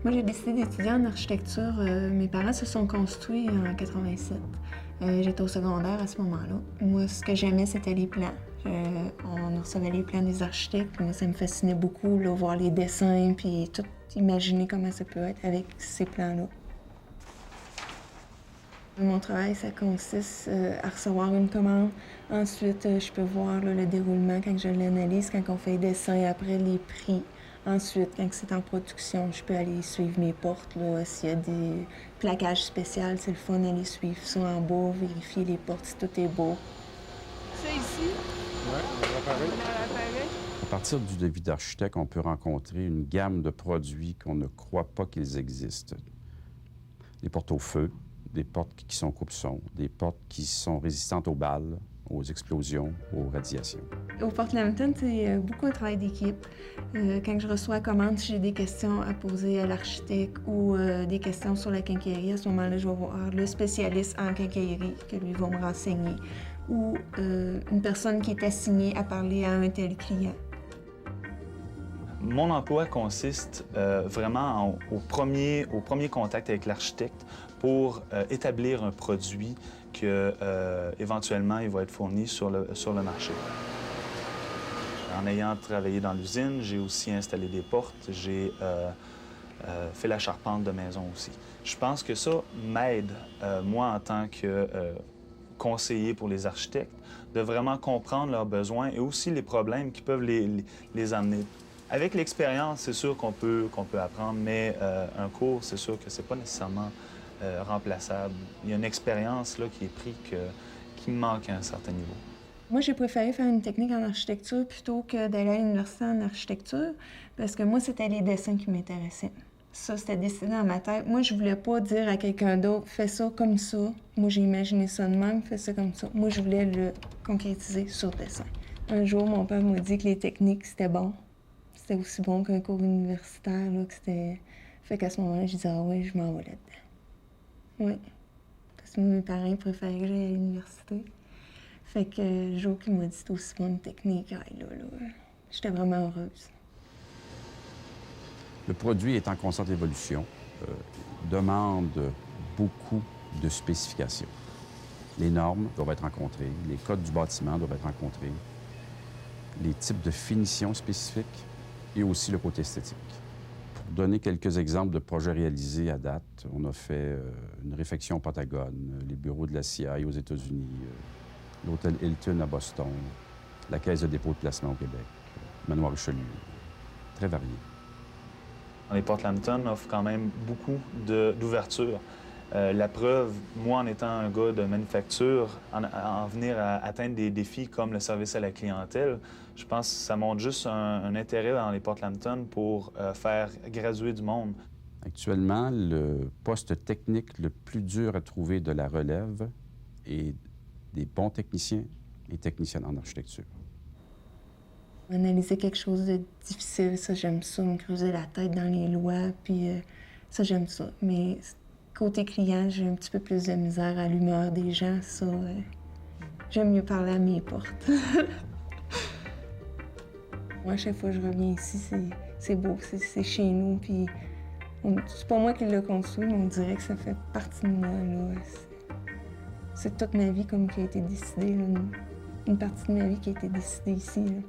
Moi, j'ai décidé d'étudier en architecture. Mes parents se sont construits en 87. J'étais au secondaire à ce moment-là. Moi, ce que j'aimais, c'était les plans. On recevait les plans des architectes. Moi, ça me fascinait beaucoup, là, voir les dessins, puis tout imaginer comment ça peut être avec ces plans-là. Mon travail, ça consiste à recevoir une commande. Ensuite, je peux voir là, le déroulement quand je l'analyse, quand on fait les dessins, après les prix. Ensuite, quand c'est en production, je peux aller suivre mes portes. S'il y a des plaquages spéciaux, c'est le fun d'aller suivre ça en bas, vérifier les portes si tout est beau. Ça ici? Oui, on va l'appareil. À partir du devis d'architecte, on peut rencontrer une gamme de produits qu'on ne croit pas qu'ils existent. Des portes au feu, des portes qui sont coupe-son, des portes qui sont résistantes aux balles, aux explosions, aux radiations. Au Porte Lambton, c'est beaucoup un travail d'équipe. Quand je reçois la commande, si j'ai des questions à poser à l'architecte ou des questions sur la quincaillerie, à ce moment-là, je vais voir le spécialiste en quincaillerie que lui va me renseigner ou une personne qui est assignée à parler à un tel client. Mon emploi consiste vraiment au premier contact avec l'architecte pour établir un produit que, éventuellement, il va être fourni sur le marché. En ayant travaillé dans l'usine, j'ai aussi installé des portes, j'ai fait la charpente de maison aussi. Je pense que ça m'aide, moi, en tant que conseiller pour les architectes, de vraiment comprendre leurs besoins et aussi les problèmes qui peuvent les amener. Avec l'expérience, c'est sûr qu'on peut apprendre, mais un cours, c'est sûr que c'est pas nécessairement remplaçable. Il y a une expérience là, qui est prise qui me manque à un certain niveau. Moi, j'ai préféré faire une technique en architecture plutôt que d'aller à l'université en architecture parce que moi, c'était les dessins qui m'intéressaient. Ça, c'était décidé dans ma tête. Moi, je voulais pas dire à quelqu'un d'autre « fais ça comme ça ». Moi, j'ai imaginé ça de même, « fais ça comme ça ». Moi, je voulais le concrétiser sur dessin. Un jour, mon père m'a dit que les techniques, c'était bon. C'était aussi bon qu'un cours universitaire, là, que c'était... Fait qu'à ce moment-là, je disais « ah oui, je m'en vais là-dedans ». Oui. Parce que mes parents préféraient que j'aille à l'université. Fait que le jour qu'il m'a dit c'est aussi bon une technique, là, j'étais vraiment heureuse. Le produit est en constante évolution, demande beaucoup de spécifications. Les normes doivent être rencontrées, les codes du bâtiment doivent être rencontrés, les types de finitions spécifiques et aussi le côté esthétique. Pour donner quelques exemples de projets réalisés à date, on a fait une réfection au Pentagone, les bureaux de la CIA aux États-Unis, l'hôtel Hilton à Boston, la caisse de dépôt de placement au Québec, Manoir Richelieu, très varié. Les Porte Lambton offrent quand même beaucoup d'ouverture. La preuve, moi, en étant un gars de manufacture, en venir à atteindre des défis comme le service à la clientèle, je pense que ça montre juste un intérêt dans les Porte Lambton pour faire graduer du monde. Actuellement, le poste technique le plus dur à trouver de la relève est des bons techniciens et techniciennes en architecture. Analyser quelque chose de difficile, ça, j'aime ça, me creuser la tête dans les lois, puis ça, j'aime ça. Mais côté client, j'ai un petit peu plus de misère à l'humeur des gens, ça, j'aime mieux parler à mes portes. Moi, à chaque fois que je reviens ici, c'est beau, c'est chez nous, puis c'est pas moi qui l'ai construit, mais on dirait que ça fait partie de moi, là. C'est toute ma vie comme qui a été décidée, là, une partie de ma vie qui a été décidée ici, là.